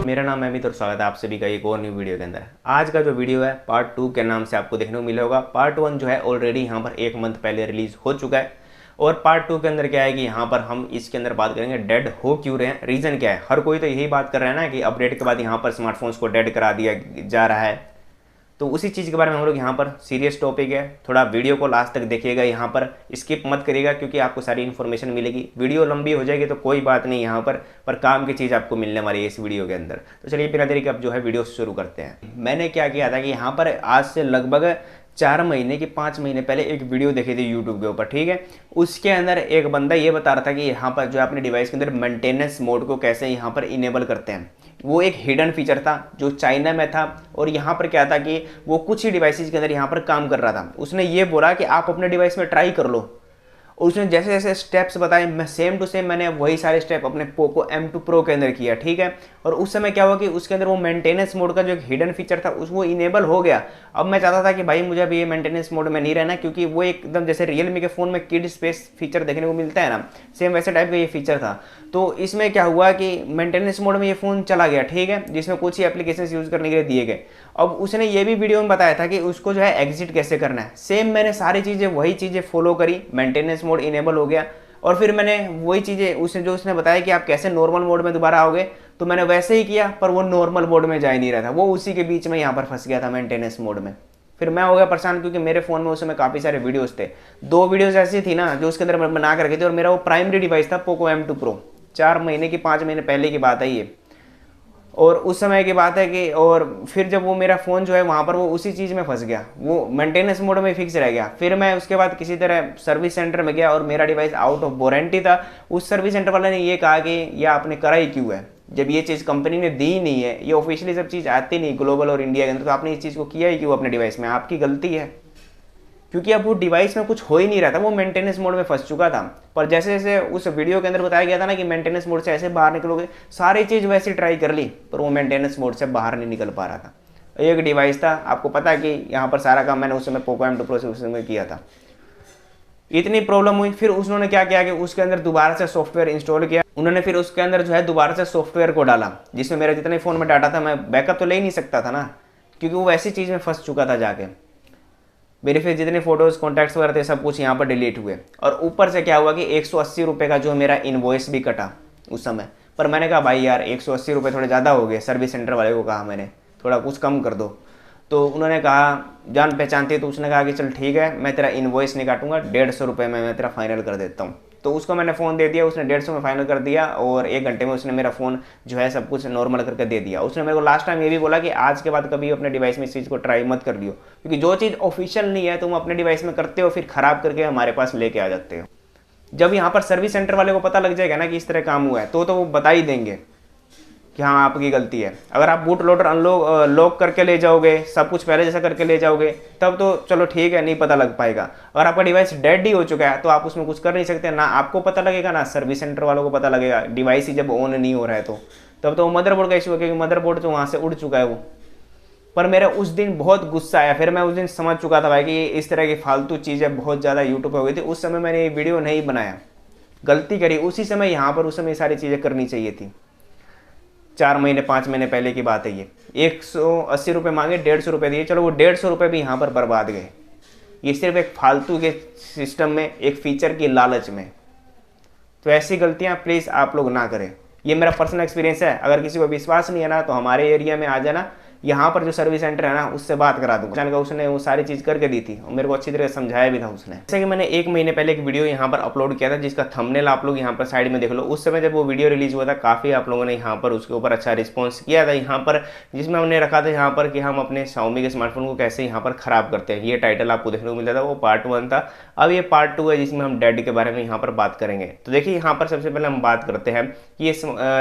मेरा नाम है अमित और स्वागत है आप सभी का एक और न्यू वीडियो के अंदर। आज का जो वीडियो है पार्ट 2 के नाम से आपको देखने को मिला होगा। पार्ट 1 जो है ऑलरेडी यहाँ पर 1 मंथ पहले रिलीज हो चुका है और पार्ट 2 के अंदर क्या है कि यहाँ पर हम इसके अंदर बात करेंगे डेड हो क्यों रहे हैं, रीज़न क्या है। हर कोई तो यही बात कर रहा है ना कि अपडेट के बाद यहाँ पर स्मार्टफोन्स को डेड करा दिया जा रहा है, तो उसी चीज़ के बारे में हम लोग यहाँ पर सीरियस टॉपिक है। थोड़ा वीडियो को लास्ट तक देखिएगा, यहाँ पर स्किप मत करिएगा क्योंकि आपको सारी इन्फॉर्मेशन मिलेगी। वीडियो लंबी हो जाएगी तो कोई बात नहीं, यहाँ पर काम की चीज़ आपको मिलने वाली है इस वीडियो के अंदर। तो चलिए बिना देरी के अब जो है वीडियो शुरू करते हैं। मैंने क्या किया था कि यहाँ पर आज से लगभग 4 महीने की 5 महीने पहले एक वीडियो देखी थी यूट्यूब के ऊपर, ठीक है। उसके अंदर एक बंदा ये बता रहा था कि यहाँ पर जो अपने डिवाइस के अंदर मेंटेनेंस मोड को कैसे यहाँ पर इनेबल करते हैं। वो एक हिडन फीचर था जो चाइना में था और यहाँ पर क्या था कि वो कुछ ही डिवाइसेस के अंदर यहाँ पर काम कर रहा था। उसने ये बोला कि आप अपने डिवाइस में ट्राई कर लो। उसने जैसे जैसे स्टेप्स बताए मैं सेम टू सेम मैंने वही सारे स्टेप अपने पोको M2 Pro के अंदर किया, ठीक है। और उस समय क्या हुआ कि उसके अंदर वो मेंटेनेंस मोड का जो एक हिडन फीचर था वो इनेबल हो गया। अब मैं चाहता था कि भाई मुझे अभी ये मेंटेनेंस मोड में नहीं रहना, क्योंकि वो एकदम जैसे रियलमी के फ़ोन में किड स्पेस फीचर देखने को मिलता है ना, सेम वैसे टाइप का ये फीचर था। तो इसमें क्या हुआ कि मेंटेनेंस मोड में ये फ़ोन चला गया, ठीक है, जिसमें कुछ ही एप्लीकेशन यूज़ करने के लिए दिए गए। अब उसने ये भी वीडियो में बताया था कि उसको जो है एग्जिट कैसे करना है। सेम मैंने सारी चीज़ें वही चीज़ें फॉलो करी, मेंटेनेंस मोड इनेबल हो गया और फिर मैंने वही चीज़ें उसने बताया कि आप कैसे नॉर्मल मोड में दोबारा आओगे, तो मैंने वैसे ही किया, पर वो नॉर्मल मोड में जा ही नहीं रहा था, वो उसी के बीच में यहाँ पर फंस गया था मेंटेनेंस मोड में। फिर मैं हो गया परेशान क्योंकि मेरे फ़ोन में उस समय काफ़ी सारे वीडियोस थे। 2 वीडियोस ऐसी थी ना जो उसके अंदर मैं बना कर रखी थी और मेरा वो प्राइमरी डिवाइस था पोको M2 Pro। 4 महीने की 5 महीने पहले की बात है ये, और उस समय की बात है कि और फिर जब वो मेरा फ़ोन जो है वहाँ पर वो उसी चीज़ में फंस गया, वो मेंटेनेंस मोड में फिक्स रह गया। फिर मैं उसके बाद किसी तरह सर्विस सेंटर में गया और मेरा डिवाइस आउट ऑफ वारंटी था। उस सर्विस सेंटर वाले ने ये कहा कि यह आपने करा ही क्यों है, जब ये चीज़ कंपनी ने दी नहीं है, ये ऑफिशियली सब चीज़ आती नहीं ग्लोबल और इंडिया के अंदर, तो आपने इस चीज़ को किया ही क्यों अपने डिवाइस में, आपकी गलती है। क्योंकि अब वो डिवाइस में कुछ हो ही नहीं रहा था, वो मेंटेनेंस मोड में फंस चुका था। पर जैसे जैसे उस वीडियो के अंदर बताया गया था ना कि मेंटेनेंस मोड से ऐसे बाहर निकलोगे, सारी चीज़ वैसे ट्राई कर ली पर वो मेंटेनेंस मोड से बाहर नहीं निकल पा रहा था। एक डिवाइस था, आपको पता है कि यहाँ पर सारा काम मैंने उस समय पोको M2 Pro से उस समय किया था। इतनी प्रॉब्लम हुई, फिर उन्होंने क्या किया कि उसके अंदर दोबारा से सॉफ्टवेयर इंस्टॉल किया। उन्होंने फिर उसके अंदर जो है दोबारा से सॉफ्टवेयर को डाला, जिसमें मेरे जितने फ़ोन में डाटा था मैं बैकअप तो ले ही नहीं सकता था ना, क्योंकि वो वैसी चीज़ में फंस चुका था जाके। मेरे फिर जितने फोटोज़ कॉन्टैक्ट्स वगैरह थे सब कुछ यहाँ पर डिलीट हुए और ऊपर से क्या हुआ कि 180 रुपये का जो मेरा इनवॉइस भी कटा उस समय। पर मैंने कहा भाई यार 180 रुपये थोड़े ज़्यादा हो गए। सर्विस सेंटर वाले को कहा मैंने थोड़ा कुछ कम कर दो, तो उन्होंने कहा जान पहचानती है, तो उसने कहा कि चल ठीक है मैं तेरा इनवॉइस नहीं काटूंगा, 150 रुपये में मैं तेरा फाइनल कर देता हूँ। तो उसको मैंने फ़ोन दे दिया, उसने 150 में फाइनल कर दिया और 1 घंटे में उसने मेरा फ़ोन जो है सब कुछ नॉर्मल करके दे दिया। उसने मेरे को लास्ट टाइम ये भी बोला कि आज के बाद कभी अपने डिवाइस में इस चीज़ को ट्राई मत कर लियो, क्योंकि जो चीज़ ऑफिशियल नहीं है तुम अपने डिवाइस में करते हो फिर ख़राब करके हमारे पास लेके आ जाते हो। जब यहाँ पर सर्विस सेंटर वाले को पता लग जाएगा ना कि इस तरह काम हुआ है तो वो बता ही देंगे कि हाँ आपकी गलती है। अगर आप बूट लोडर लॉक करके ले जाओगे, सब कुछ पहले जैसा करके ले जाओगे, तब तो चलो ठीक है नहीं पता लग पाएगा। अगर आपका डिवाइस डेड ही हो चुका है तो आप उसमें कुछ कर नहीं सकते, ना आपको पता लगेगा ना सर्विस सेंटर वालों को पता लगेगा। डिवाइस ही जब ऑन नहीं हो रहा है तो तब तो मदरबोर्ड का इशू है, क्योंकि मदरबोर्ड तो वहाँ से उड़ चुका है वो। पर मेरा उस दिन बहुत गुस्सा आया, फिर मैं उस दिन समझ चुका था भाई कि इस तरह की फालतू चीज़ें बहुत ज़्यादा यूट्यूब पर हो गई थी। उस समय मैंने ये वीडियो नहीं बनाया, गलती करी उसी समय यहाँ पर, उस समय ये सारी चीज़ें करनी चाहिए थी। 4 महीने 5 महीने पहले की बात है ये। 180 रुपये मांगे, 150 रुपये दिए, चलो वो 150 रुपये भी यहाँ पर बर्बाद गए। ये सिर्फ एक फालतू के सिस्टम में, एक फीचर की लालच में। तो ऐसी गलतियाँ प्लीज़ आप लोग ना करें। ये मेरा पर्सनल एक्सपीरियंस है। अगर किसी को विश्वास नहीं है ना तो हमारे एरिया में आ जाना, यहाँ पर जो सर्विस सेंटर है ना उससे बात करा दूंगा। जानकर उसने वो सारी चीज़ करके दी थी और मेरे को अच्छी तरह समझाया भी था उसने। जैसे कि मैंने 1 महीने पहले एक वीडियो यहाँ पर अपलोड किया था जिसका थंबनेल आप लोग यहाँ पर साइड में देख लो। उस समय जब वो वीडियो रिलीज हुआ था काफ़ी आप लोगों ने यहाँ पर उसके ऊपर अच्छा रिस्पॉन्स किया था, यहाँ पर जिसमें हमने रखा था यहाँ पर कि हम अपने Xiaomi के स्मार्टफोन को कैसे यहाँ पर ख़राब करते हैं। ये टाइटल आपको देखने को मिलता था, वो पार्ट 1 था। अब ये पार्ट 2 है जिसमें हम डेड के बारे में यहाँ पर बात करेंगे। तो देखिए यहाँ पर सबसे पहले हम बात करते हैं कि ये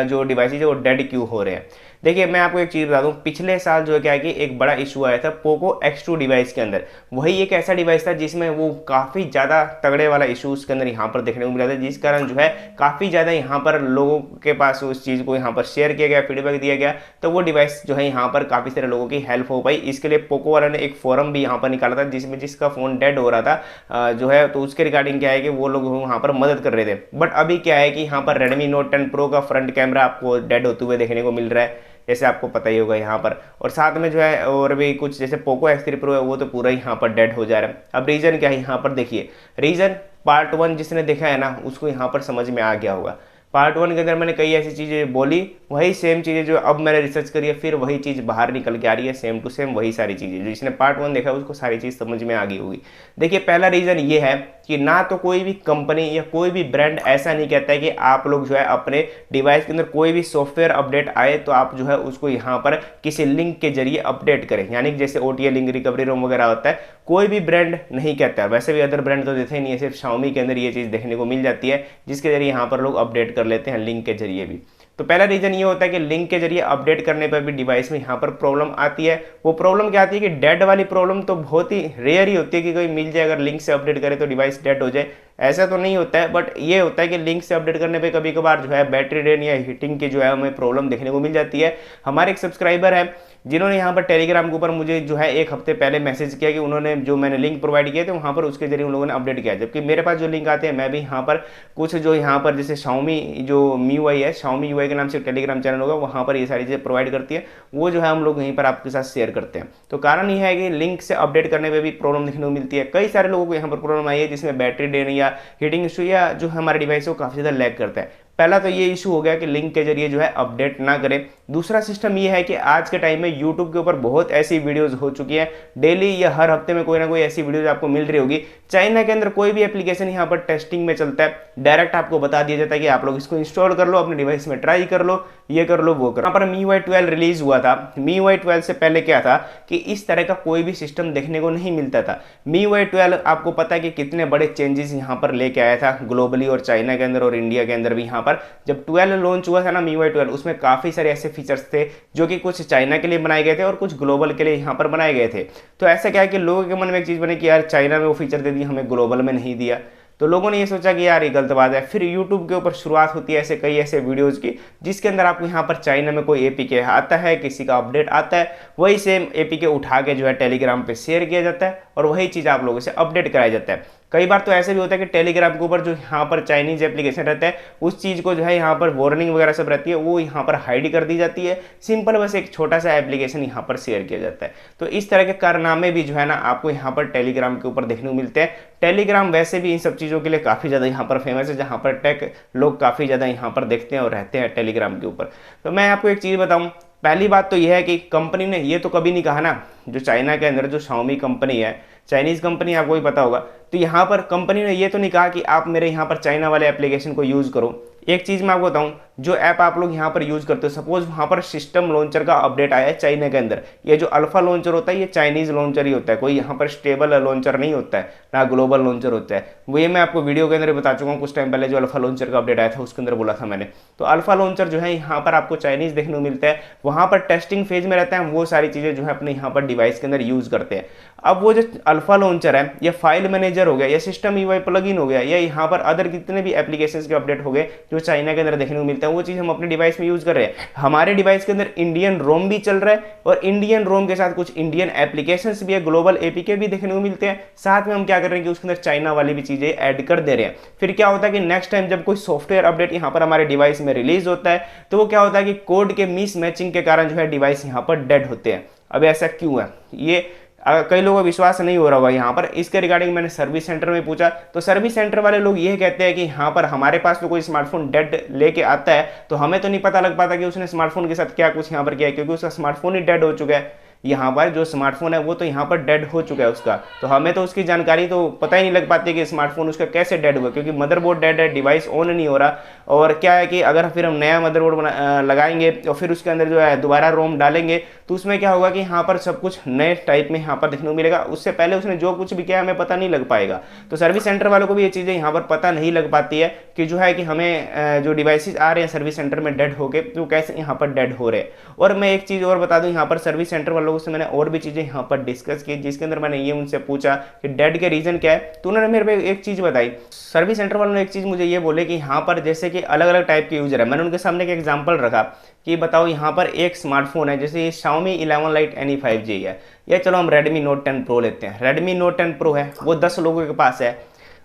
जो डिवाइसेज है वो डेड क्यों हो रहे हैं। देखिए मैं आपको एक चीज़ बता दूं, पिछले साल जो है क्या है कि एक बड़ा इशू आया था पोको X2 डिवाइस के अंदर। वही एक ऐसा डिवाइस था जिसमें वो काफ़ी ज़्यादा तगड़े वाला इशू उसके अंदर यहाँ पर देखने को मिला था, जिस कारण जो है काफ़ी ज़्यादा यहाँ पर लोगों के पास उस चीज़ को यहाँ पर शेयर किया गया, फीडबैक दिया गया। तो वो डिवाइस जो है यहाँ पर काफ़ी सारे लोगों की हेल्प हो पाई। इसके लिए पोको वाला ने एक फोरम भी यहाँ पर निकाला था जिसमें जिसका फ़ोन डेड हो रहा था जो है, तो उसके रिगार्डिंग क्या है कि वो लोग वहाँ पर मदद कर रहे थे। बट अभी क्या है कि यहाँ पर Redmi Note 10 Pro का फ्रंट कैमरा आपको डेड होते हुए देखने को मिल रहा है। जैसे आपको पता ही होगा यहाँ पर। और साथ में जो है और भी कुछ जैसे पोको X3 Pro है वो तो पूरा यहाँ पर डेड हो जा रहा है। अब रीज़न क्या है यहाँ पर देखिए, रीज़न पार्ट 1 जिसने देखा है ना उसको यहाँ पर समझ में आ गया होगा। पार्ट 1 के अंदर मैंने कई ऐसी चीज़ें बोली, वही सेम चीज़ें जो अब मैंने रिसर्च करी है फिर वही चीज़ बाहर निकल के आ रही है, सेम टू सेम वही सारी चीज़ें जो जिसने पार्ट 1 देखा है उसको सारी चीज़ समझ में आ गई होगी। देखिए पहला रीज़न ये है कि ना तो कोई भी कंपनी या कोई भी ब्रांड ऐसा नहीं कहता है कि आप लोग जो है अपने डिवाइस के अंदर कोई भी सॉफ्टवेयर अपडेट आए तो आप जो है उसको यहाँ पर किसी लिंक के जरिए अपडेट करें, यानी कि जैसे OTA लिंक, रिकवरी रोम वगैरह होता है, कोई भी ब्रांड नहीं कहता है। वैसे भी अदर ब्रांड तो देते ही नहीं है, सिर्फ Xiaomi के अंदर ये चीज़ देखने को मिल जाती है जिसके जरिए यहाँ पर लोग अपडेट कर लेते हैं लिंक के जरिए भी। तो पहला रीज़न ये होता है कि लिंक के जरिए अपडेट करने पर भी डिवाइस में यहाँ पर प्रॉब्लम आती है। वो प्रॉब्लम क्या आती है कि डेड वाली प्रॉब्लम तो बहुत ही रेयर ही होती है कि कोई मिल जाए अगर लिंक से अपडेट करे तो डिवाइस डेड हो जाए, ऐसा तो नहीं होता है। बट ये होता है कि लिंक से अपडेट करने पे कभी कभार जो है बैटरी ड्रेन या हीटिंग की जो है हमें प्रॉब्लम देखने को मिल जाती है। हमारे एक सब्सक्राइबर है जिन्होंने यहाँ पर टेलीग्राम के ऊपर मुझे जो है 1 हफ्ते पहले मैसेज किया कि उन्होंने जो मैंने लिंक प्रोवाइड किए थे वहाँ पर उसके जरिए उन लोगों ने अपडेट किया, जबकि मेरे पास जो लिंक आते हैं मैं भी यहाँ पर कुछ जो यहाँ पर जैसे Xiaomi जो MIUI है, Xiaomi UI के नाम से टेलीग्राम चैनल होगा वहाँ पर ये सारी चीज़ें प्रोवाइड करती है, वो जो है हम लोग यहीं पर आपके साथ शेयर करते हैं। तो कारण ये है कि लिंक से अपडेट करने में भी प्रॉब्लम देखने को मिलती है। कई सारे लोगों को यहाँ पर प्रॉब्लम आई है जिसमें बैटरी ड्रेन या हीटिंग इशू या जो हमारा डिवाइस है वो काफ़ी ज़्यादा लैग करता है। पहला तो ये इशू हो गया कि लिंक के जरिए जो है अपडेट ना करें। दूसरा सिस्टम ये है कि आज के टाइम में यूट्यूब के ऊपर बहुत ऐसी वीडियोस हो चुकी हैं, डेली या हर हफ्ते में कोई ना कोई ऐसी वीडियोस आपको मिल रही होगी। चाइना के अंदर कोई भी एप्लीकेशन यहाँ पर टेस्टिंग में चलता है, डायरेक्ट आपको बता दिया जाता है कि आप लोग इसको इंस्टॉल कर लो, अपने डिवाइस में ट्राई कर लो, ये कर लो वो करो। यहाँ पर MIUI 12 रिलीज हुआ था। MIUI 12 से पहले क्या था कि इस तरह का कोई भी सिस्टम देखने को नहीं मिलता था। MIUI 12 आपको पता है कि कितने बड़े चेंजेस यहाँ पर लेके आया था ग्लोबली और चाइना के अंदर और इंडिया के अंदर भी। यहाँ पर जब 12 लॉन्च हुआ था ना MIUI 12, उसमें काफ़ी सारे ऐसे फीचर्स थे जो कि कुछ चाइना के लिए बनाए गए थे और कुछ ग्लोबल के लिए यहाँ पर बनाए गए थे। तो ऐसा क्या है कि लोगों के मन में एक चीज़ बने कि यार चाइना में वो फीचर दे दिया, हमें ग्लोबल में नहीं दिया। तो लोगों ने ये सोचा कि यार ये गलत बात है। फिर YouTube के ऊपर शुरुआत होती है ऐसे कई ऐसे वीडियोज़ की जिसके अंदर आपको यहाँ पर चाइना में कोई APK आता है, किसी का अपडेट आता है, वही सेम APK उठा के जो है टेलीग्राम पे शेयर किया जाता है और वही चीज़ आप लोगों से अपडेट कराया जाता है। कई बार तो ऐसे भी होता है कि टेलीग्राम के ऊपर जो यहाँ पर चाइनीज एप्लीकेशन रहता है उस चीज़ को जो है यहाँ पर वार्निंग वगैरह सब रहती है वो यहाँ पर हाइड कर दी जाती है, सिंपल बस एक छोटा सा एप्लीकेशन यहाँ पर शेयर किया जाता है। तो इस तरह के कारनामे भी जो है ना आपको यहाँ पर टेलीग्राम के ऊपर देखने को मिलते हैं। टेलीग्राम वैसे भी इन सब चीज़ों के लिए काफ़ी ज़्यादा यहाँ पर फेमस है, जहाँ पर टेक लोग काफ़ी ज़्यादा यहाँ पर देखते हैं और रहते हैं टेलीग्राम के ऊपर। तो मैं आपको एक चीज़ बताऊँ, पहली बात तो यह है कि कंपनी ने ये तो कभी नहीं कहा ना, जो चाइना के अंदर जो Xiaomi कंपनी है, चाइनीज़ कंपनी, आपको भी पता होगा, तो यहाँ पर कंपनी ने ये तो नहीं कहा कि आप मेरे यहाँ पर चाइना वाले एप्लीकेशन को यूज़ करो। एक चीज़ मैं आपको बताऊँ, जो ऐप आप लोग यहाँ पर यूज़ करते हो, सपोज वहाँ पर सिस्टम लॉन्चर का अपडेट आया है चाइना के अंदर, ये जो अल्फा लॉन्चर होता है ये चाइनीज़ लॉन्चर ही होता है, कोई यहाँ पर स्टेबल लॉन्चर नहीं होता है, ना ग्लोबल लॉन्चर होता है। वो ये मैं आपको वीडियो के अंदर बता चुका हूँ, कुछ टाइम पहले जो अल्फा लॉन्चर का अपडेट आया था उसके अंदर बोला था मैंने। तो अल्फा लॉन्चर जो है यहाँ पर आपको चाइनीज़ देखने को मिलता है, वहाँ पर टेस्टिंग फेज में रहता है, वो सारी चीज़ें जो है अपने यहाँ पर डिवाइस के अंदर यूज़ करते हैं। अब वो जो अल्फा लॉन्चर है या फाइल मैनेजर हो गया या सिस्टम UI प्लगइन हो गया या यहाँ पर अदर कितने भी एप्लीकेशंस के अपडेट हो गए जो चाइना के अंदर देखने को मिलता है, वो चीज़ हम अपने डिवाइस में यूज़ कर रहे हैं। हमारे डिवाइस के अंदर इंडियन रोम भी चल रहा है और इंडियन रोम के साथ कुछ इंडियन एप्लीकेशंस भी है, ग्लोबल APK भी देखने को मिलते हैं। साथ में हम क्या कर रहे हैं कि उसके अंदर चाइना वाली भी चीज़ें ऐड कर दे रहे हैं। फिर क्या होता है कि नेक्स्ट टाइम जब कोई सॉफ्टवेयर अपडेट यहाँ पर हमारे डिवाइस में रिलीज होता है तो वो क्या होता है कि कोड के मिस मैचिंग के कारण जो है डिवाइस यहाँ पर डेड होते हैं। अब ऐसा क्यों है, ये कई लोगों को विश्वास नहीं हो रहा होगा यहाँ पर। इसके रिगार्डिंग मैंने सर्विस सेंटर में पूछा तो सर्विस सेंटर वाले लोग ये कहते हैं कि यहाँ पर हमारे पास तो कोई स्मार्टफोन डेड लेके आता है तो हमें तो नहीं पता लग पाता कि उसने स्मार्टफोन के साथ क्या कुछ यहाँ पर किया है, क्योंकि उसका स्मार्टफोन ही डेड हो चुका है। यहाँ पर जो स्मार्टफोन है वो तो यहाँ पर डेड हो चुका है उसका, तो हमें तो उसकी जानकारी तो पता ही नहीं लग पाती कि स्मार्टफोन उसका कैसे डेड हुआ, क्योंकि मदरबोर्ड डेड है, डिवाइस ऑन नहीं हो रहा। और क्या है कि अगर फिर हम नया मदरबोर्ड लगाएंगे और फिर उसके अंदर जो है दोबारा रोम डालेंगे तो उसमें क्या होगा कि यहाँ पर सब कुछ नए टाइप में यहाँ पर देखने को मिलेगा, उससे पहले उसने जो कुछ भी किया हमें पता नहीं लग पाएगा। तो सर्विस सेंटर वालों को भी ये चीज़ें यहाँ पर पता नहीं लग पाती है कि जो है कि हमें जो डिवाइसेज आ रहे हैं सर्विस सेंटर में डेड होके तो कैसे यहाँ पर डेड हो रहे हैं। और मैं एक चीज़ और बता दूँ, यहाँ पर सर्विस सेंटर वालों से मैंने और भी चीज़ें यहाँ पर डिस्कस की, जिसके अंदर मैंने ये उनसे पूछा कि डेड के रीज़न क्या है, तो उन्होंने मेरे पे एक चीज़ बताई। सर्विस सेंटर वालों ने एक चीज़ मुझे ये बोले कि यहाँ पर जैसे कि अलग अलग टाइप के यूजर है। मैंने उनके सामने एक एग्जांपल रखा कि बताओ यहाँ पर एक स्मार्टफोन है, जैसे ये Xiaomi 11 Lite Any 5G है, या चलो हम Redmi Note 10 Pro लेते हैं। Redmi Note 10 Pro है, वो 10 लोगों के पास है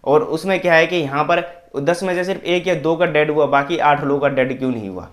और उसमें क्या है कि यहाँ पर 10 में से सिर्फ 1 या 2 का डेड हुआ, बाकी 8 लोगों का डेड क्यों नहीं हुआ।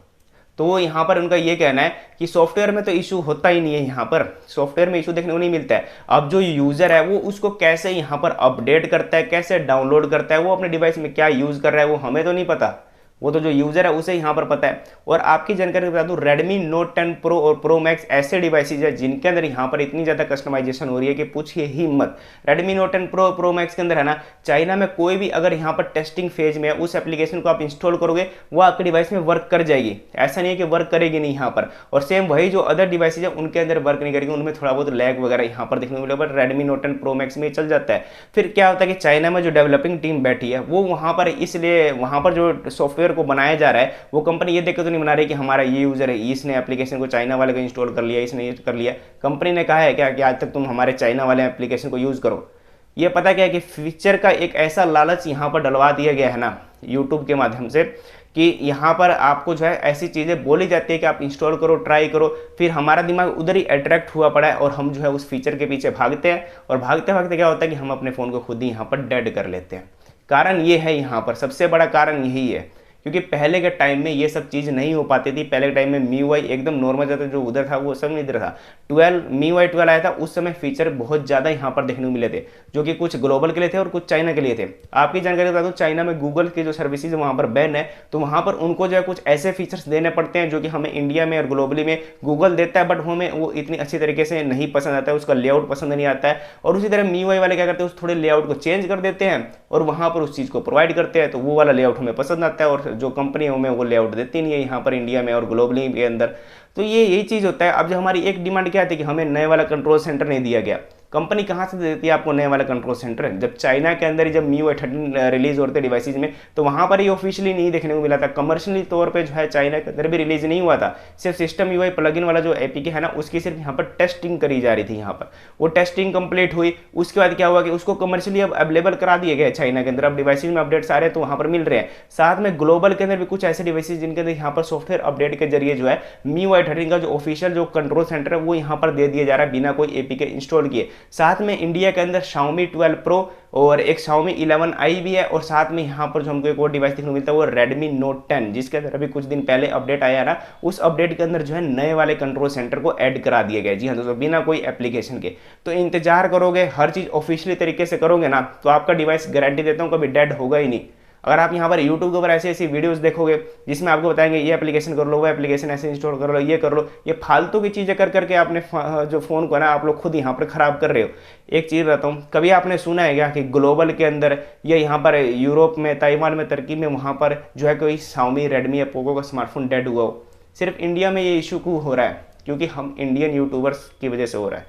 तो यहाँ पर उनका ये कहना है कि सॉफ्टवेयर में तो इशू होता ही नहीं है, यहाँ पर सॉफ्टवेयर में इशू देखने को नहीं मिलता है। अब जो यूज़र है वो उसको कैसे यहाँ पर अपडेट करता है, कैसे डाउनलोड करता है, वो अपने डिवाइस में क्या यूज़ कर रहा है वो हमें तो नहीं पता, वो तो जो यूज़र है उसे यहाँ पर पता है। और आपकी जानकारी बता दूँ, Redmi Note 10 Pro और Pro Max ऐसे डिवाइसेज है जिनके अंदर यहाँ पर इतनी ज़्यादा कस्टमाइजेशन हो रही है कि पूछिए ही मत। Redmi Note 10 Pro और Pro Max के अंदर है ना, चाइना में कोई भी अगर यहाँ पर टेस्टिंग फेज में है, उस एप्लीकेशन को आप इंस्टॉल करोगे वो आपके डिवाइस में वर्क कर जाएगी, ऐसा नहीं है कि वर्क करेगी नहीं यहाँ पर। और सेम वही जो अदर डिवाइसेज है उनके अंदर वर्क नहीं करेगी, उनमें थोड़ा बहुत लैग वगैरह यहाँ पर देखने को मिलेगा, but Redmi Note 10 Pro Max में चल जाता है। फिर क्या होता है कि चाइना में जो डेवलपिंग टीम बैठी है वो वहाँ पर, इसलिए वहाँ पर जो सॉफ्टवेयर को बनाया जा रहा है वो कंपनी ये देख के तो नहीं बना रही कि हमारा ये यूजर है, इसने एप्लीकेशन को चाइना वाले को इंस्टॉल कर लिया, इसने यूज कर लिया। कंपनी ने कहा है क्या कि आज तक तुम हमारे चाइना वाले एप्लीकेशन को यूज करो। ये पता क्या है कि फीचर का एक ऐसा लालच यहाँ पर डलवा दिया गया है ना यूट्यूब के माध्यम से, कि यहाँ पर आपको जो है ऐसी चीज़ें बोली जाती है कि आप इंस्टॉल करो, ट्राई करो, फिर हमारा दिमाग उधर ही अट्रैक्ट हुआ पड़ा है और हम जो है उस फीचर के पीछे भागते हैं, और भागते भागते क्या होता है कि हम अपने फ़ोन को खुद ही यहाँ पर डेड कर लेते हैं। कारण ये है, यहाँ पर सबसे बड़ा कारण यही है, क्योंकि पहले के टाइम में ये सब चीज़ नहीं हो पाती थी। पहले के टाइम में MIUI एकदम नॉर्मल जाता, जो उधर था वो सब नहीं इधर था। MIUI 12 आया था, उस समय फीचर बहुत ज़्यादा यहाँ पर देखने को मिले थे, जो कि कुछ ग्लोबल के लिए थे और कुछ चाइना के लिए थे। आपकी जानकारी बता दूँ, चाइना में गूगल के जो सर्विसेज वहाँ पर बैन है, तो वहाँ पर उनको जो है कुछ ऐसे फीचर्स देने पड़ते हैं जो कि हमें इंडिया में और ग्लोबली में गूगल देता है, बट हमें वो इतनी अच्छी तरीके से नहीं पसंद आता है, उसका लेआउट पसंद नहीं आता है। और उसी तरह MIUI वाले क्या करते हैं, उस थोड़े लेआउट को चेंज कर देते हैं और वहाँ पर उस चीज़ को प्रोवाइड करते हैं, तो वो वाला लेआउट हमें पसंद आता है, और जो कंपनी है हमें वो लेआउट देती नहीं है यहाँ पर इंडिया में और ग्लोबली के अंदर। तो ये यही चीज़ होता है। अब जो हमारी एक डिमांड क्या थी कि हमें नए वाला कंट्रोल सेंटर नहीं दिया गया, कंपनी कहाँ से देती है आपको नए वाला कंट्रोल सेंटर? जब चाइना के अंदर ही जब MIUI 13 रिलीज होते डिवाइसेज में, तो वहाँ पर ही ऑफिशियली नहीं देखने को मिला था, कमर्शियली तौर पे जो है चाइना के अंदर भी रिलीज नहीं हुआ था। सिर्फ सिस्टम UI प्लगइन वाला जो APK है ना, उसकी सिर्फ यहाँ पर टेस्टिंग करी जा रही थी। यहाँ पर वो टेस्टिंग कंप्लीट हुई, उसके बाद क्या हुआ कि उसको कमर्शियली अब अवेलेबल करा दिए गए चाइना के अंदर। अब डिवाइसेज में अपडेट्स आ रहे हैं तो वहाँ पर मिल रहे हैं। साथ में ग्लोबल के अंदर भी कुछ ऐसे डिवाइसेज जिनके अंदर यहाँ पर सॉफ्टवेयर अपडेट के जरिए जो है MIUI 13 का जो ऑफिशियल जो कंट्रोल सेंटर है वो यहाँ पर दे दिया जा रहा है बिना कोई APK इंस्टॉल किए। साथ में इंडिया के अंदर Xiaomi 12 Pro और एक Xiaomi 11i भी है, और साथ में यहाँ पर जो हमको एक और डिवाइस देखने को मिलता है वो Redmi Note 10, जिसके अंदर अभी कुछ दिन पहले अपडेट आया ना, उस अपडेट के अंदर जो है नए वाले कंट्रोल सेंटर को ऐड करा दिया गया। जी हाँ दोस्तों, बिना कोई एप्लीकेशन के। तो इंतजार करोगे, हर चीज़ ऑफिशियली तरीके से करोगे ना, तो आपका डिवाइस गारंटी देता हूँ कभी डेड होगा ही नहीं। अगर आप यहाँ पर यूट्यूब के ऊपर ऐसी ऐसी वीडियोस देखोगे जिसमें आपको बताएंगे ये एप्लीकेशन कर लो, वो एप्लीकेशन ऐसे इंस्टॉल कर लो, ये कर लो, ये फालतू की चीज़ें कर करके आपने जो फ़ोन को ना आप लोग खुद यहाँ पर ख़राब कर रहे हो। एक चीज़ रहता हूँ, कभी आपने सुना है क्या कि ग्लोबल के अंदर या यहाँ पर यूरोप में, ताइवान में, तुर्की में, वहाँ पर जो है कोई Xiaomi, Redmi या पोको का स्मार्टफोन डेड हुआ हो? सिर्फ इंडिया में ये इशू क्यों हो रहा है? क्योंकि हम इंडियन यूट्यूबर्स की वजह से हो रहा है।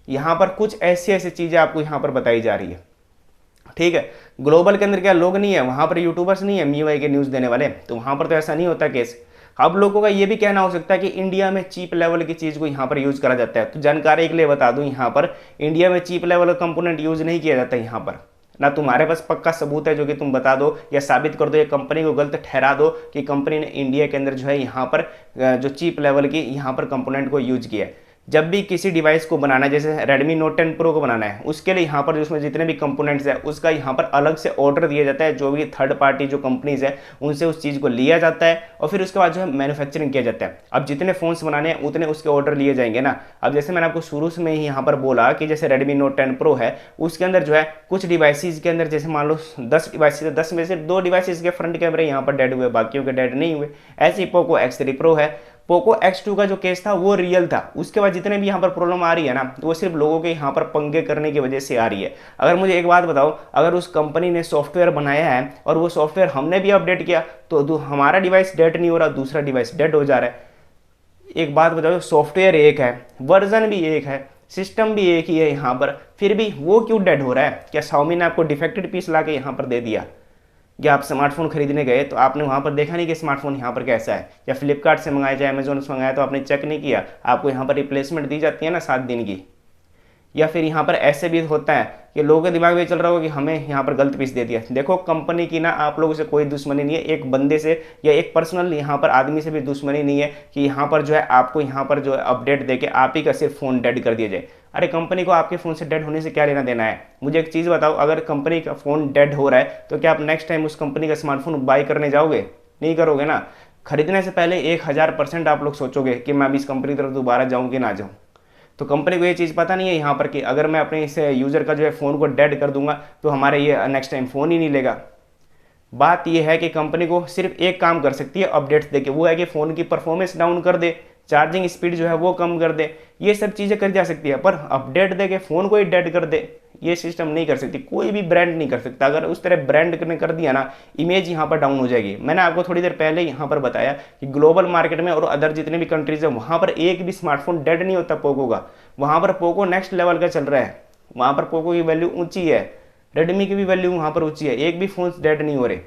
यहाँ पर कुछ ऐसी ऐसी चीज़ें आपको यहाँ पर बताई जा रही है, ठीक है। ग्लोबल के अंदर क्या लोग नहीं है, वहाँ पर यूट्यूबर्स नहीं है MIUI के न्यूज़ देने वाले, तो वहाँ पर तो ऐसा नहीं होता केस। अब लोगों का ये भी कहना हो सकता है कि इंडिया में चीप लेवल की चीज़ को यहाँ पर यूज़ करा जाता है। तो जानकारी के लिए बता दूँ, यहाँ पर इंडिया में चीप लेवल का कंपोनेंट यूज़ नहीं किया जाता। यहाँ पर ना तुम्हारे पास पक्का सबूत है जो कि तुम बता दो या साबित कर दो या कंपनी को गलत ठहरा दो कि कंपनी ने इंडिया के अंदर जो है यहाँ पर जो चीप लेवल की यहाँ पर कंपोनेंट को यूज किया है। जब भी किसी डिवाइस को बनाना है, जैसे Redmi Note 10 Pro को बनाना है, उसके लिए यहाँ पर उसमें जितने भी कंपोनेंट्स है उसका यहाँ पर अलग से ऑर्डर दिया जाता है। जो भी थर्ड पार्टी जो कंपनीज है उनसे उस चीज़ को लिया जाता है और फिर उसके बाद जो है मैन्युफैक्चरिंग किया जाता है। अब जितने फ़ोन्स बनाने हैं उतने उसके ऑर्डर लिए जाएंगे ना। अब जैसे मैंने आपको शुरू में ही यहाँ पर बोला कि जैसे Redmi Note 10 Pro है, उसके अंदर जो है कुछ डिवाइसेज के अंदर जैसे मान लो 10 डिवाइसेज है, 10 में से 2 डिवाइसेज के फ्रंट कैमरे यहाँ पर डेड हुए, बाकियों के डेड नहीं हुए। ऐसे ही पोको X3 Pro है, पोको X2 का जो केस था वो रियल था। उसके बाद जितने भी यहाँ पर प्रॉब्लम आ रही है ना, तो वो सिर्फ लोगों के यहाँ पर पंगे करने की वजह से आ रही है। अगर मुझे एक बात बताओ, अगर उस कंपनी ने सॉफ्टवेयर बनाया है और वो सॉफ्टवेयर हमने भी अपडेट किया तो हमारा डिवाइस डेड नहीं हो रहा, दूसरा डिवाइस डेड हो जा रहा है। एक बात बताओ, सॉफ्टवेयर एक है, वर्जन भी एक है, सिस्टम भी एक ही है यहाँ पर, फिर भी वो क्यों डेड हो रहा है? क्या Xiaomi ने आपको डिफेक्टेड पीस ला के यहाँ पर दे दिया? या आप स्मार्टफोन खरीदने गए तो आपने वहाँ पर देखा नहीं कि स्मार्टफोन यहाँ पर कैसा है? या फ्लिपकार्ट से मंगाया जाए, अमेजोन से मंगाया तो आपने चेक नहीं किया? आपको यहाँ पर रिप्लेसमेंट दी जाती है ना 7 दिन की। या फिर यहाँ पर ऐसे भी होता है कि लोगों के दिमाग में चल रहा होगा कि हमें यहाँ पर गलत पीस दे दिया। देखो, कंपनी की ना आप लोगों से कोई दुश्मनी नहीं है, एक बंदे से या एक पर्सनल यहाँ पर आदमी से भी दुश्मनी नहीं है कि यहाँ पर जो है आपको यहाँ पर जो है अपडेट देके आप ही का सिर्फ फ़ोन डेड कर दिया जाए। अरे कंपनी को आपके फ़ोन से डेड होने से क्या लेना देना है? मुझे एक चीज़ बताओ, अगर कंपनी का फ़ोन डेड हो रहा है तो क्या आप नेक्स्ट टाइम उस कंपनी का स्मार्टफोन बाई करने जाओगे? नहीं करोगे ना। खरीदने से पहले 1000% आप लोग सोचोगे कि मैं अभी इस कंपनी की तरफ दोबारा जाऊँ कि ना जाऊँ। तो कंपनी को ये चीज़ पता नहीं है यहाँ पर कि अगर मैं अपने इस यूज़र का जो है फ़ोन को डेड कर दूंगा तो हमारे ये नेक्स्ट टाइम फ़ोन ही नहीं लेगा। बात यह है कि कंपनी को सिर्फ एक काम कर सकती है अपडेट्स देके, वो है कि फ़ोन की परफॉर्मेंस डाउन कर दे, चार्जिंग स्पीड जो है वो कम कर दे, ये सब चीज़ें कर जा सकती है। पर अपडेट देके फ़ोन को ही डेड कर दे, ये सिस्टम नहीं कर सकती, कोई भी ब्रांड नहीं कर सकता। अगर उस तरह ब्रांड ने कर दिया ना, इमेज यहाँ पर डाउन हो जाएगी। मैंने आपको थोड़ी देर पहले यहाँ पर बताया कि ग्लोबल मार्केट में और अदर जितने भी कंट्रीज है वहाँ पर एक भी स्मार्टफोन डेड नहीं होता पोको का। वहाँ पर पोको नेक्स्ट लेवल का चल रहा है, वहाँ पर पोको की वैल्यू ऊंची है, रेडमी की भी वैल्यू वहाँ पर ऊंची है, एक भी फोन डेड नहीं हो रहे।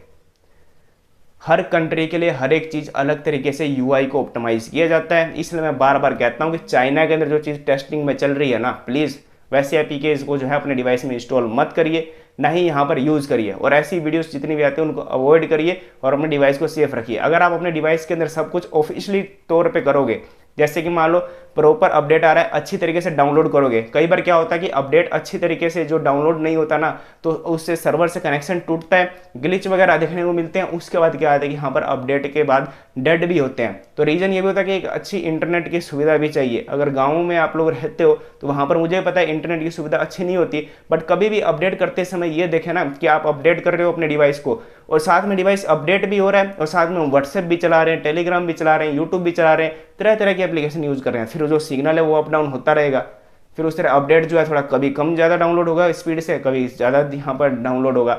हर कंट्री के लिए हर एक चीज़ अलग तरीके से यूआई को ऑप्टिमाइज किया जाता है। इसलिए मैं बार बार कहता हूँ कि चाइना के अंदर जो चीज़ टेस्टिंग में चल रही है ना, प्लीज़ वैसे एपीकेज को जो है अपने डिवाइस में इंस्टॉल मत करिए, ना ही यहाँ पर यूज़ करिए। और ऐसी वीडियोस जितनी भी आती हैं उनको अवॉइड करिए और अपने डिवाइस को सेफ रखिए। अगर आप अपने डिवाइस के अंदर सब कुछ ऑफिशियली तौर पे करोगे, जैसे कि मान लो प्रॉपर अपडेट आ रहा है, अच्छी तरीके से डाउनलोड करोगे। कई बार क्या होता है कि अपडेट अच्छी तरीके से जो डाउनलोड नहीं होता ना, तो उससे सर्वर से कनेक्शन टूटता है, ग्लिच वगैरह देखने को मिलते हैं। उसके बाद क्या आता है कि यहाँ पर अपडेट के बाद डेड भी होते हैं। तो रीज़न ये भी होता है कि एक अच्छी इंटरनेट की सुविधा भी चाहिए। अगर गाँव में आप लोग रहते हो तो वहाँ पर मुझे पता है इंटरनेट की सुविधा अच्छी नहीं होती, बट कभी भी अपडेट करते समय ये देखें ना कि आप अपडेट कर रहे हो अपने डिवाइस को, और साथ में डिवाइस अपडेट भी हो रहा है, और साथ में व्हाट्सएप भी चला रहे हैं, टेलीग्राम भी चला रहे हैं, यूट्यूब भी चला रहे हैं, तरह तरह की एप्लीकेशन यूज़ कर रहे हैं। फिर जो सिग्नल है वो अप डाउन होता रहेगा। फिर उस तरह अपडेट जो है थोड़ा कभी कम ज़्यादा डाउनलोड होगा स्पीड से, कभी ज़्यादा यहाँ पर डाउनलोड होगा।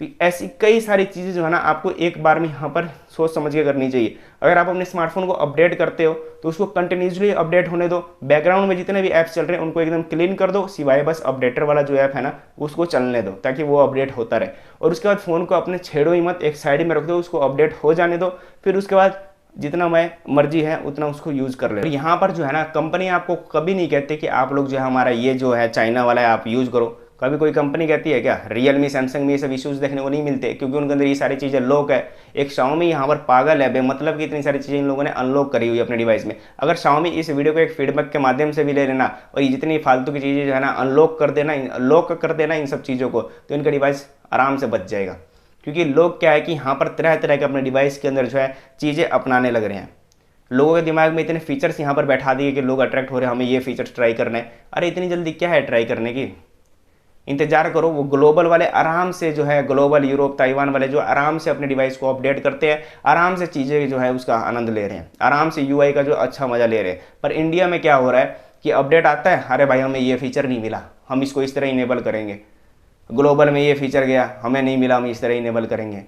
तो ऐसी कई सारी चीज़ें जो है ना आपको एक बार में यहाँ पर सोच समझ के करनी चाहिए। अगर आप अपने स्मार्टफोन को अपडेट करते हो तो उसको कंटिन्यूसली अपडेट होने दो। बैकग्राउंड में जितने भी ऐप्स चल रहे हैं उनको एकदम क्लीन कर दो, सिवाय बस अपडेटर वाला जो ऐप है ना उसको चलने दो, ताकि वो अपडेट होता रहे। और उसके बाद फ़ोन को अपने छेड़ो ही मत, एक साइड में रख दो, उसको अपडेट हो जाने दो। फिर उसके बाद जितना मैं मर्जी है उतना उसको यूज़ कर ले। यहाँ पर जो है ना कंपनी आपको कभी नहीं कहते कि आप लोग जो है हमारा ये जो है चाइना वाला है आप यूज़ करो। कभी कोई कंपनी कहती है क्या? रियलमी सैमसंग में ये सब इश्यूज़ देखने को नहीं मिलते, क्योंकि उनके अंदर ये सारी चीज़ें लॉक है। एक शाओमी यहाँ पर पागल है, बेमतलब की इतनी सारी चीज़ें इन लोगों ने अनलॉक करी हुई अपने डिवाइस में। अगर शाओमी इस वीडियो को एक फीडबैक के माध्यम से भी ले लेना और ये जितनी फालतू की चीज़ें जो है ना अनलॉक कर देना, लॉक कर देना इन सब चीज़ों को, तो इनका डिवाइस आराम से बच जाएगा। क्योंकि लोग क्या है कि यहाँ पर तरह तरह के अपने डिवाइस के अंदर जो है चीज़ें अपनाने लग रहे हैं। लोगों के दिमाग में इतने फीचर्स यहाँ पर बैठा दिए कि लोग अट्रैक्ट हो रहे हैं, हमें ये फीचर्स ट्राई करना है। अरे इतनी जल्दी क्या है ट्राई करने की? इंतजार करो। वो ग्लोबल वाले आराम से जो है, ग्लोबल यूरोप ताइवान वाले जो आराम से अपने डिवाइस को अपडेट करते हैं, आराम से चीज़ें जो है उसका आनंद ले रहे हैं, आराम से यूआई का जो अच्छा मज़ा ले रहे हैं। पर इंडिया में क्या हो रहा है कि अपडेट आता है, अरे भाई हमें ये फीचर नहीं मिला, हम इसको इस तरह इनेबल करेंगे। ग्लोबल में ये फीचर गया, हमें नहीं मिला, हम इस तरह इनेबल करेंगे।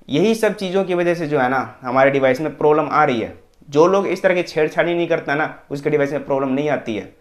यही सब चीज़ों की वजह से जो है ना हमारे डिवाइस में प्रॉब्लम आ रही है। जो लोग इस तरह की छेड़छाड़ी नहीं करता ना उसके डिवाइस में प्रॉब्लम नहीं आती है।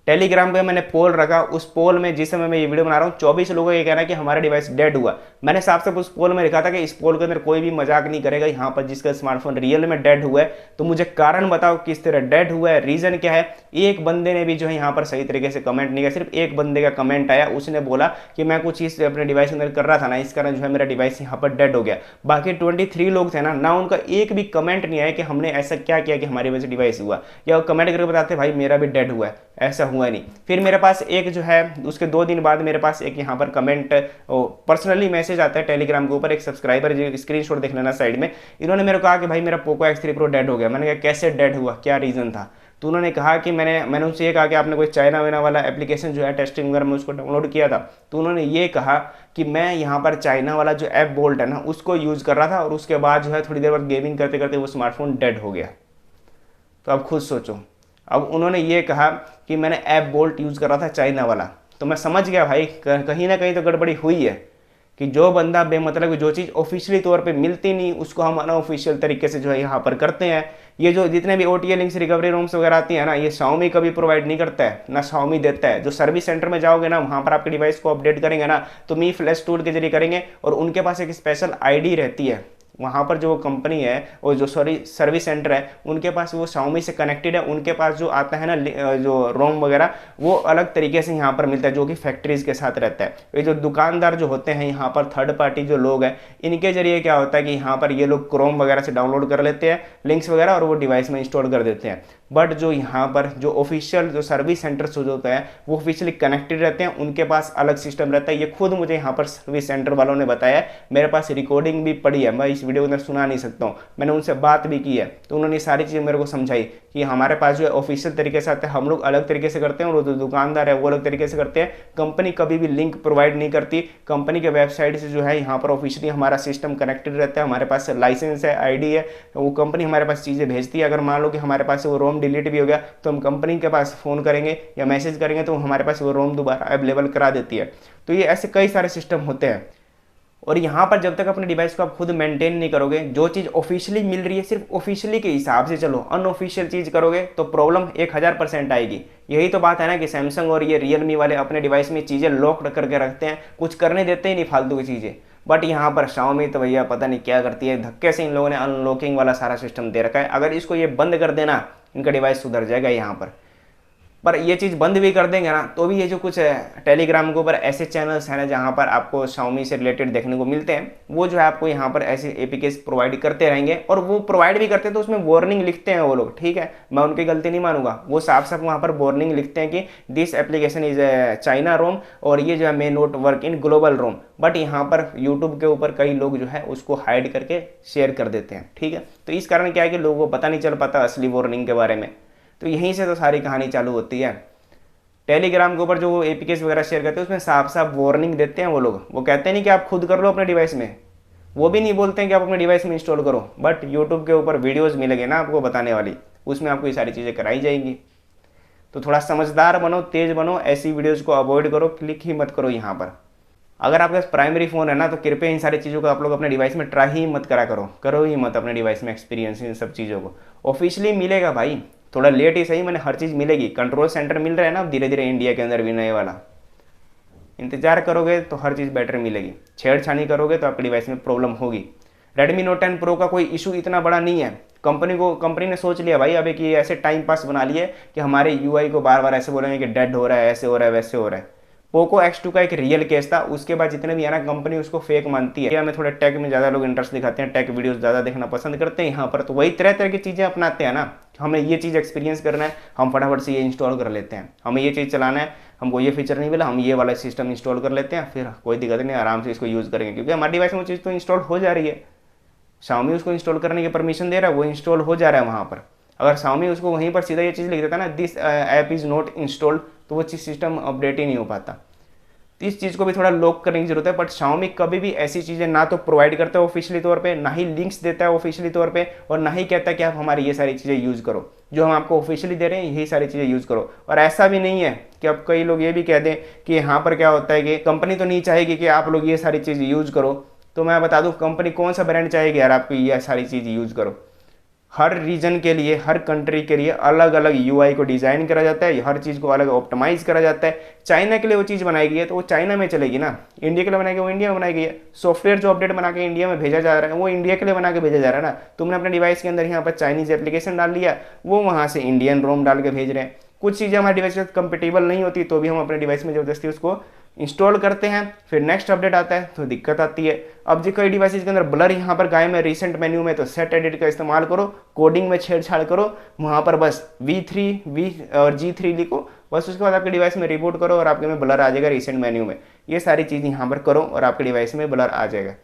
टेलीग्राम पे मैंने पोल रखा, उस पोल में जिस समय मैं ये वीडियो बना रहा हूँ 24 लोगों का ये कहना है कि हमारा डिवाइस डेड हुआ। मैंने साफ साफ उस पोल में लिखा था कि इस पोल के अंदर कोई भी मजाक नहीं करेगा, यहाँ पर जिसका स्मार्टफोन रियल में डेड हुआ है तो मुझे कारण बताओ किस तरह डेड हुआ है, रीज़न क्या है। एक बंदे ने भी जो है यहाँ पर सही तरीके से कमेंट नहीं किया, सिर्फ एक बंदे का कमेंट आया, उसने बोला कि मैं कुछ चीज़ अपने डिवाइस के अंदर कर रहा था ना, इस कारण जो है मेरा डिवाइस यहाँ पर डेड हो गया। बाकी 23 लोग थे ना उनका एक भी कमेंट नहीं आया कि हमने ऐसा क्या किया कि हमारी वजह से डिवाइस हुआ, या कमेंट करके बताते भाई मेरा भी डेड हुआ है, ऐसा हुआ नहीं। फिर मेरे पास एक जो है उसके 2 दिन बाद मेरे पास एक यहाँ पर कमेंट पर्सनली मैसेज आता है टेलीग्राम के ऊपर, एक सब्सक्राइबर जो स्क्रीनशॉट देख लेना साइड में, इन्होंने मेरे को कहा कि भाई मेरा पोको X3 Pro डेड हो गया। मैंने कहा कैसे डेड हुआ, क्या रीज़न था? तो उन्होंने कहा कि मैंने उनसे ये कहा कि आपने कोई चाइना वाइना वाला एप्लीकेशन जो है टेस्टिंग वगैरह में उसको डाउनलोड किया था। तो उन्होंने ये कहा कि मैं यहाँ पर चाइना वाला जो ऐप बोल्ट है ना उसको यूज़ कर रहा था, और उसके बाद जो है थोड़ी देर बाद गेमिंग करते करते वो स्मार्टफोन डेड हो गया। तो अब खुद सोचो। अब उन्होंने ये कहा कि मैंने ऐप बोल्ट यूज़ कर रहा था चाइना वाला, तो मैं समझ गया भाई कहीं ना कहीं तो गड़बड़ी हुई है कि जो बंदा बेमतलब जो चीज़ ऑफिशियली तौर पे मिलती नहीं उसको हम अनऑफिशियल तरीके से जो है यहाँ पर करते हैं। ये जो जितने भी OTA लिंक्स रिकवरी रोम्स वगैरह आती है ना, ये Xiaomi कभी प्रोवाइड नहीं करता है, ना Xiaomi देता है। जो सर्विस सेंटर में जाओगे ना वहाँ पर आपके डिवाइस को अपडेट करेंगे ना तो मी फ्लैश टूल के जरिए करेंगे, और उनके पास एक स्पेशल ID रहती है। वहाँ पर जो कंपनी है और जो सर्विस सेंटर है उनके पास वो Xiaomi से कनेक्टेड है, उनके पास जो आता है ना जो रोम वगैरह वो अलग तरीके से यहाँ पर मिलता है, जो कि फैक्ट्रीज के साथ रहता है। ये जो दुकानदार जो होते हैं यहाँ पर थर्ड पार्टी जो लोग हैं, इनके जरिए क्या होता है कि यहाँ पर ये लोग क्रोम वगैरह से डाउनलोड कर लेते हैं लिंक्स वगैरह, और वो डिवाइस में इंस्टॉल कर देते हैं। बट जो यहाँ पर जो ऑफिशियल जो सर्विस सेंटर्स जो होते हैं वो ऑफिशियली कनेक्टेड रहते हैं, उनके पास अलग सिस्टम रहता है। ये खुद मुझे यहाँ पर सर्विस सेंटर वालों ने बताया, मेरे पास रिकॉर्डिंग भी पड़ी है, मैं इस वीडियो के अंदर सुना नहीं सकता हूँ। मैंने उनसे बात भी की है, तो उन्होंने सारी चीज़ें मेरे को समझाई कि हमारे पास जो है ऑफिशियल तरीके से आते हैं, हम लोग अलग तरीके से करते हैं, और जो दुकानदार है वो अलग तरीके से करते हैं। कंपनी कभी भी लिंक प्रोवाइड नहीं करती, कंपनी के वेबसाइट से जो है यहाँ पर ऑफिशियली हमारा सिस्टम कनेक्टेड रहता है, हमारे पास लाइसेंस है, आईडी है, वो कंपनी हमारे पास चीज़ें भेजती है। अगर मान लो कि हमारे पास वो रोम डिलीट भी हो गया तो हम कंपनी के पास फ़ोन करेंगे या मैसेज करेंगे तो हमारे पास वो रोम दोबारा अवेलेबल करा देती है। तो ये ऐसे कई सारे सिस्टम होते हैं। और यहाँ पर जब तक अपने डिवाइस को आप खुद मेंटेन नहीं करोगे, जो चीज़ ऑफिशियली मिल रही है सिर्फ ऑफिशियली के हिसाब से चलो, अनऑफिशियल चीज़ करोगे तो प्रॉब्लम 1000% आएगी। यही तो बात है ना कि सैमसंग और ये रियलमी वाले अपने डिवाइस में चीज़ें लॉक करके रखते हैं, कुछ करने देते ही नहीं फालतू की चीज़ें। बट यहाँ पर शाओमी तो भैया पता नहीं क्या करती है, धक्के से इन लोगों ने अनलॉकिंग वाला सारा सिस्टम दे रखा है। अगर इसको ये बंद कर देना, इनका डिवाइस सुधर जाएगा यहाँ पर ये चीज़ बंद भी कर देंगे ना तो भी ये जो कुछ टेलीग्राम के ऊपर ऐसे चैनल्स हैं ना जहाँ पर आपको Xiaomi से रिलेटेड देखने को मिलते हैं, वो जो है आपको यहाँ पर ऐसे एपीकेस प्रोवाइड करते रहेंगे। और वो प्रोवाइड भी करते हैं तो उसमें वार्निंग लिखते हैं वो लोग, ठीक है, मैं उनकी गलती नहीं मानूंगा, वो साफ साफ वहाँ पर वार्निंग लिखते हैं कि this application is China ROM और ये जो है may not work in global ROM. But यहाँ पर यूट्यूब के ऊपर कई लोग जो है उसको हाइड करके शेयर कर देते हैं, ठीक है। तो इस कारण क्या है कि लोगों को पता नहीं चल पाता असली वार्निंग के बारे में। तो यहीं से तो सारी कहानी चालू होती है। टेलीग्राम के ऊपर जो वो एपीकेस वगैरह शेयर करते हैं उसमें साफ साफ वार्निंग देते हैं वो लोग। वो कहते हैं नहीं कि आप खुद कर लो अपने डिवाइस में, वो भी नहीं बोलते हैं कि आप अपने डिवाइस में इंस्टॉल करो। बट यूट्यूब के ऊपर वीडियोस मिलेंगे ना आपको बताने वाली, उसमें आपको ये सारी चीज़ें कराई जाएंगी। तो थोड़ा समझदार बनो, तेज बनो, ऐसी वीडियोज़ को अवॉइड करो, क्लिक ही मत करो यहाँ पर। अगर आपके पास प्राइमरी फ़ोन है ना तो कृपया इन सारी चीज़ों को आप लोग अपने डिवाइस में ट्राई ही मत करो ही मत अपने डिवाइस में एक्सपीरियंस इन सब चीज़ों को। ऑफिशियली मिलेगा भाई, थोड़ा लेट ही सही, मैंने हर चीज़ मिलेगी। कंट्रोल सेंटर मिल रहा है ना धीरे धीरे इंडिया के अंदर भी नए वाला, इंतजार करोगे तो हर चीज़ बेटर मिलेगी। छेड़छानी करोगे तो आपके डिवाइस में प्रॉब्लम होगी। Redmi Note 10 Pro का कोई इशू इतना बड़ा नहीं है। कंपनी ने सोच लिया भाई अब एक ये ऐसे टाइम पास बना लिए कि हमारे यूआई को बार बार ऐसे बोलेंगे कि डेड हो रहा है, ऐसे हो रहा है, वैसे हो रहा है। पोको X2 का एक रियल केस था, उसके बाद जितने भी है ना कंपनी उसको फेक मानती है। हमें थोड़ा टेक में ज़्यादा लोग इंटरेस्ट दिखाते हैं, टेक वीडियोस ज़्यादा देखना पसंद करते हैं यहाँ पर, तो वही तरह तरह की चीज़ें अपनाते हैं ना। हमें ये चीज़ एक्सपीरियंस करना है, हम फटाफट से ये इंस्टॉल कर लेते हैं। हमें ये चीज़ चलाना है, हमको ये फीचर नहीं मिला, हम ये वाला सिस्टम इंस्टॉल कर लेते हैं, फिर कोई दिक्कत नहीं, आराम से इसको यूज़ करेंगे क्योंकि हमारे डिवाइस में वो चीज़ तो इंस्टॉल हो जा रही है। Xiaomi उसको इंस्टॉल करने की परमिशन दे रहा है, वो इंस्टॉल हो जा रहा है वहाँ पर। अगर Xiaomi उसको वहीं पर सीधा ये चीज़ लिख देता ना, this app is not installed, तो वो चीज़ सिस्टम अपडेट ही नहीं हो पाता। तो इस चीज़ को भी थोड़ा लॉक करने की जरूरत है। बट Xiaomi कभी भी ऐसी चीज़ें ना तो प्रोवाइड करता है ऑफिशियली तौर पे, ना ही लिंक्स देता है ऑफिशियली तौर पे, और ना ही कहता है कि आप हमारी ये सारी चीज़ें यूज़ करो। जो हम आपको ऑफिशियली दे रहे हैं यही सारी चीज़ें यूज़ करो। और ऐसा भी नहीं है कि अब कई लोग ये भी कह दें कि यहाँ पर क्या होता है कि कंपनी तो नहीं चाहेगी कि आप लोग ये सारी चीज़ यूज़ करो। तो मैं बता दूँ कंपनी कौन सा ब्रांड चाहेगी यार आपको ये सारी चीज़ यूज़ करो। हर रीजन के लिए, हर कंट्री के लिए अलग अलग यूआई को डिज़ाइन करा जाता है, हर चीज़ को अलग ऑप्टिमाइज करा जाता है। चाइना के लिए वो चीज़ बनाई गई है तो वो चाइना में चलेगी ना, इंडिया के लिए बनाई गई वो इंडिया में बनाई गई है। सॉफ्टवेयर जो अपडेट बना के इंडिया में भेजा जा रहा है वो इंडिया के लिए बना के भेजा जा रहा है ना। तुमने अपने डिवाइस के अंदर यहाँ पर चाइनीज़ एप्लीकेशन डाल लिया, वो वहाँ से इंडियन रोम डाल के भेज रहे हैं। कुछ चीज़ें हमारे डिवाइस के साथ कंपेटेबल नहीं होती तो भी हम अपने डिवाइस में ज़बरदस्ती उसको इंस्टॉल करते हैं, फिर नेक्स्ट अपडेट आता है तो दिक्कत आती है। अब जो कई डिवाइसेज के अंदर ब्लर यहाँ पर गायब है रिसेंट मेन्यू में, तो सेट एडिट का इस्तेमाल करो, कोडिंग में छेड़छाड़ करो, वहाँ पर बस V3 और G3 लिखो, बस उसके बाद आपके डिवाइस में रिबूट करो और आपके में ब्लर आ जाएगा रिसेंट मेन्यू में। ये सारी चीज़ यहाँ पर करो और आपके डिवाइस में ब्लर आ जाएगा।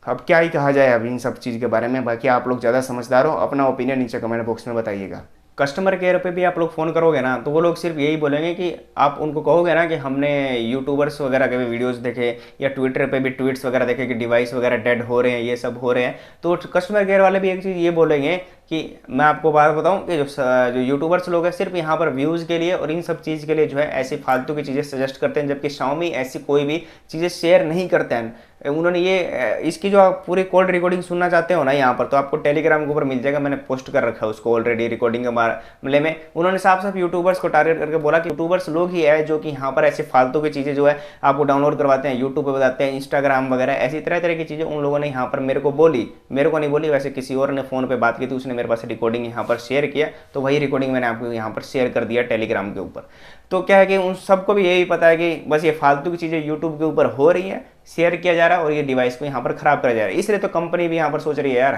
अब क्या ही कहा जाए अब इन सब चीज़ के बारे में, बाकी आप लोग ज़्यादा समझदार हो, अपना ओपिनियन नीचे कमेंट बॉक्स में बताइएगा। कस्टमर केयर पे भी आप लोग फ़ोन करोगे ना तो वो लोग सिर्फ यही बोलेंगे कि आप उनको कहोगे ना कि हमने यूट्यूबर्स वगैरह के भी वीडियोस देखे या ट्विटर पे भी ट्वीट्स वगैरह देखे कि डिवाइस वगैरह डेड हो रहे हैं, ये सब हो रहे हैं, तो कस्टमर केयर वाले भी एक चीज़ ये बोलेंगे कि मैं आपको बात बताऊं कि जो यूट्यूबर्स लोग हैं सिर्फ यहाँ पर व्यूज़ के लिए और इन सब चीज़ के लिए जो है ऐसी फालतू की चीज़ें सजेस्ट करते हैं, जबकि Xiaomi ऐसी कोई भी चीज़ें शेयर नहीं करते हैं। उन्होंने ये इसकी जो आप पूरी कॉल रिकॉर्डिंग सुनना चाहते हो ना यहाँ पर, तो आपको टेलीग्राम के ऊपर मिल जाएगा, मैंने पोस्ट कर रखा है उसको ऑलरेडी। रिकॉर्डिंग के मामले में उन्होंने साफ साफ यूट्यूबर्स को टारगेट करके बोला कि यूट्यूबर्स लोग ही है जो कि यहाँ पर ऐसे फालतू की चीज़ें जो है आपको डाउनलोड करवाते हैं, यूट्यूब पर बताते हैं, इंस्टाग्राम वगैरह ऐसी तरह तरह की चीज़ें उन लोगों ने यहाँ पर मेरे को बोली। मेरे को नहीं बोली, वैसे किसी और ने फ़ोन पर बात की थी, उसने मेरे पास रिकॉर्डिंग यहाँ पर शेयर किया, तो वही रिकॉर्डिंग मैंने आपको यहाँ पर शेयर कर दिया टेलीग्राम के ऊपर। तो क्या है कि उन सबको भी यही पता है कि बस ये फालतू की चीज़ें यूट्यूब के ऊपर हो रही है, शेयर किया जा रहा है और ये डिवाइस को यहाँ पर ख़राब करा जा रहा है। इसलिए तो कंपनी भी यहाँ पर सोच रही है यार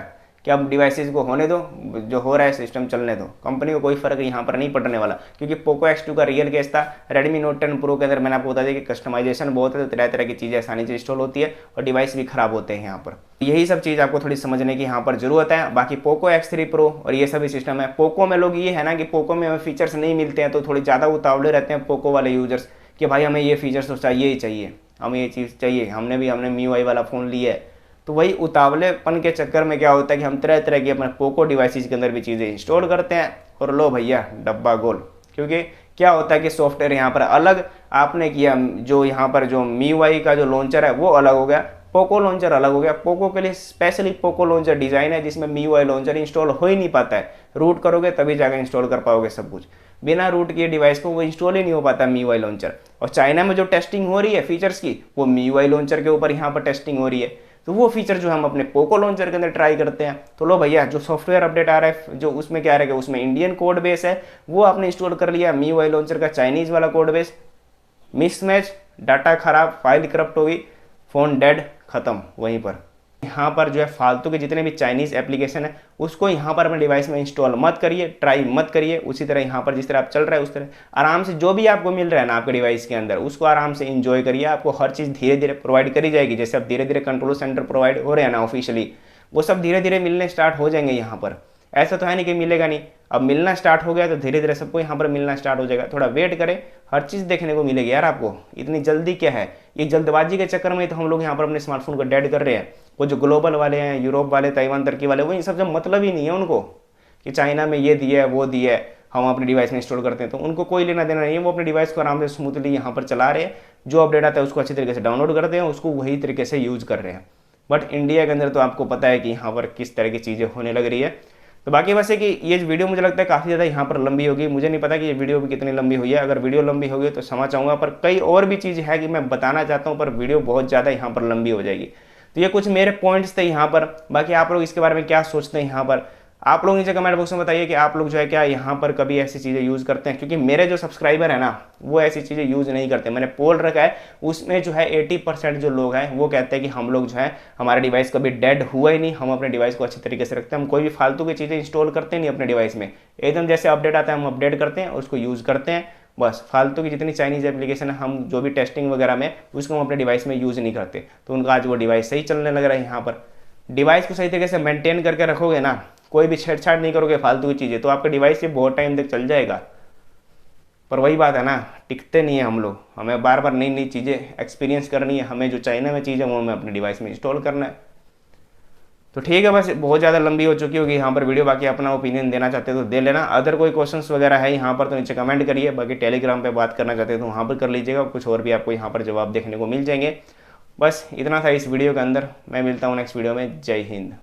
कि अब डिवाइसेस को होने दो, जो हो रहा है सिस्टम चलने दो, कंपनी को कोई फर्क यहाँ पर नहीं पड़ने वाला। क्योंकि पोको X2 का रियल केस था। रेडमी नोट 10 प्रो के अंदर मैंने आपको बता दिया कि कस्टमाइजेशन बहुत है, तो तरह तरह की चीज़ें आसानी से इंस्टॉल होती है और डिवाइस भी खराब होते हैं यहाँ पर। यही सब चीज़ आपको थोड़ी समझने की यहाँ पर जरूरत है। बाकी पोको X3 प्रो और ये सभी सिस्टम है। पोको में लोग ये है ना कि पोको में हमें फीचर्स नहीं मिलते हैं, तो थोड़ी ज़्यादा उतावले रहते हैं पोको वाले यूजर्स कि भाई हमें ये फीचर्स तो चाहिए ही चाहिए, हमें ये चीज़ चाहिए, हमने MIUI वाला फ़ोन लिया है। तो वही उतावलेपन के चक्कर में क्या होता है कि हम तरह तरह की अपने पोको डिवाइसेस के अंदर भी चीज़ें इंस्टॉल करते हैं और लो भैया डब्बा गोल। क्योंकि क्या होता है कि सॉफ्टवेयर यहाँ पर अलग आपने किया, जो यहाँ पर जो MIUI का जो लॉन्चर है वो अलग हो गया, पोको लॉन्चर अलग हो गया। पोको के लिए स्पेशली पोको लॉन्चर डिज़ाइन है जिसमें MIUI लॉन्चर इंस्टॉल हो ही नहीं पाता है। रूट करोगे तभी जाकर इंस्टॉल कर पाओगे सब कुछ, बिना रूट किए डिवाइस को वो इंस्टॉल ही नहीं हो पाता MIUI लॉन्चर। और चाइना में जो टेस्टिंग हो रही है फीचर्स की, वो MIUI लॉन्चर के ऊपर यहाँ पर टेस्टिंग हो रही है। तो वो फीचर जो हम अपने पोको लॉन्चर के अंदर ट्राई करते हैं, तो लो भैया जो सॉफ्टवेयर अपडेट आ रहा है, जो उसमें क्या रहेगा, उसमें इंडियन कोड बेस है, वो आपने इंस्टॉल कर लिया। MIUI लॉन्चर का चाइनीज़ वाला कोड बेस, मिसमैच, डाटा खराब, फाइल करप्ट होगी, फ़ोन डेड, ख़त्म वहीं पर। यहाँ पर जो है फालतू के जितने भी चाइनीज़ एप्लीकेशन है उसको यहाँ पर अपने डिवाइस में इंस्टॉल मत करिए, ट्राई मत करिए। उसी तरह यहाँ पर जिस तरह आप चल रहा है उस तरह आराम से जो भी आपको मिल रहा है ना आपके डिवाइस के अंदर, उसको आराम से इंजॉय करिए। आपको हर चीज़ धीरे धीरे प्रोवाइड करी जाएगी। जैसे अब धीरे धीरे कंट्रोल सेंटर प्रोवाइड हो रहे हैं ना ऑफिशियली, वो सब धीरे धीरे मिलने स्टार्ट हो जाएंगे यहाँ पर। ऐसा तो है नहीं कि मिलेगा नहीं, अब मिलना स्टार्ट हो गया तो धीरे धीरे सबको यहाँ पर मिलना स्टार्ट हो जाएगा। थोड़ा वेट करें, हर चीज़ देखने को मिलेगी यार आपको। इतनी जल्दी क्या है, ये जल्दबाजी के चक्कर में तो हम लोग यहाँ पर अपने स्मार्टफोन को डेड कर रहे हैं। वो जो ग्लोबल वाले हैं, यूरोप वाले, ताइवान टर्की वाले, वो इन सब जब मतलब ही नहीं है उनको कि चाइना में ये दिया है वो दिया है, हम अपने डिवाइस में इंस्टॉल करते हैं, तो उनको कोई लेना देना नहीं है। वो अपने डिवाइस को आराम से स्मूथली यहाँ पर चला रहे हैं, जो अपडेट आता है उसको अच्छी तरीके से डाउनलोड करते हैं, उसको वही तरीके से यूज़ कर रहे हैं। बट इंडिया के अंदर तो आपको पता है कि यहाँ पर किस तरह की चीज़ें होने लग रही है। तो बाकी वैसे कि ये वीडियो मुझे लगता है काफ़ी ज़्यादा यहाँ पर लंबी होगी। मुझे नहीं पता कि ये वीडियो भी कितनी लंबी हुई है। अगर वीडियो लंबी होगी तो क्षमा चाहूँगा, पर कई और भी चीज़ है कि मैं बताना चाहता हूँ, पर वीडियो बहुत ज़्यादा यहाँ पर लंबी हो जाएगी। तो ये कुछ मेरे पॉइंट्स थे यहाँ पर। बाकी आप लोग इसके बारे में क्या सोचते हैं यहाँ पर आप लोग नीचे कमेंट बॉक्स में बताइए कि आप लोग जो है क्या यहाँ पर कभी ऐसी चीज़ें यूज़ करते हैं। क्योंकि मेरे जो सब्सक्राइबर है ना वो ऐसी चीज़ें यूज़ नहीं करते। मैंने पोल रखा है, उसमें जो है 80% जो लोग हैं वो कहते हैं कि हम लोग जो है हमारा डिवाइस कभी डेड हुआ ही नहीं, हम अपने डिवाइस को अच्छी तरीके से रखते हैं, हम कोई भी फालतू की चीज़ें इंस्टॉल करते नहीं अपने डिवाइस में। एकदम जैसे अपडेट आता है हम अपडेट करते हैं और उसको यूज़ करते हैं बस। फालतू की जितनी चाइनीज़ एप्लीकेशन है, हम जो भी टेस्टिंग वगैरह में, उसको हम अपने डिवाइस में यूज़ नहीं करते। तो उनका आज वो डिवाइस सही चलने लग रहा है। यहाँ पर डिवाइस को सही तरीके से मेंटेन करके रखोगे ना, कोई भी छेड़छाड़ नहीं करोगे फालतू की चीज़ें, तो आपका डिवाइस ये बहुत टाइम तक चल जाएगा। पर वही बात है ना, टिकते नहीं है हम लोग। हमें बार बार नई नई चीज़ें एक्सपीरियंस करनी है। हमें जो चाइना में चीज़ है वो हमें अपने डिवाइस में इंस्टॉल करना है। तो ठीक है, बस बहुत ज़्यादा लंबी हो चुकी होगी यहाँ पर वीडियो। बाकी अपना ओपिनियन देना चाहते हो तो दे लेना। अदर कोई क्वेश्चंस वगैरह है यहाँ पर तो नीचे कमेंट करिए। बाकी टेलीग्राम पे बात करना चाहते हो तो वहाँ पर कर लीजिएगा, कुछ और भी आपको यहाँ पर जवाब देखने को मिल जाएंगे। बस इतना था इस वीडियो के अंदर। मैं मिलता हूँ नेक्स्ट वीडियो में। जय हिंद।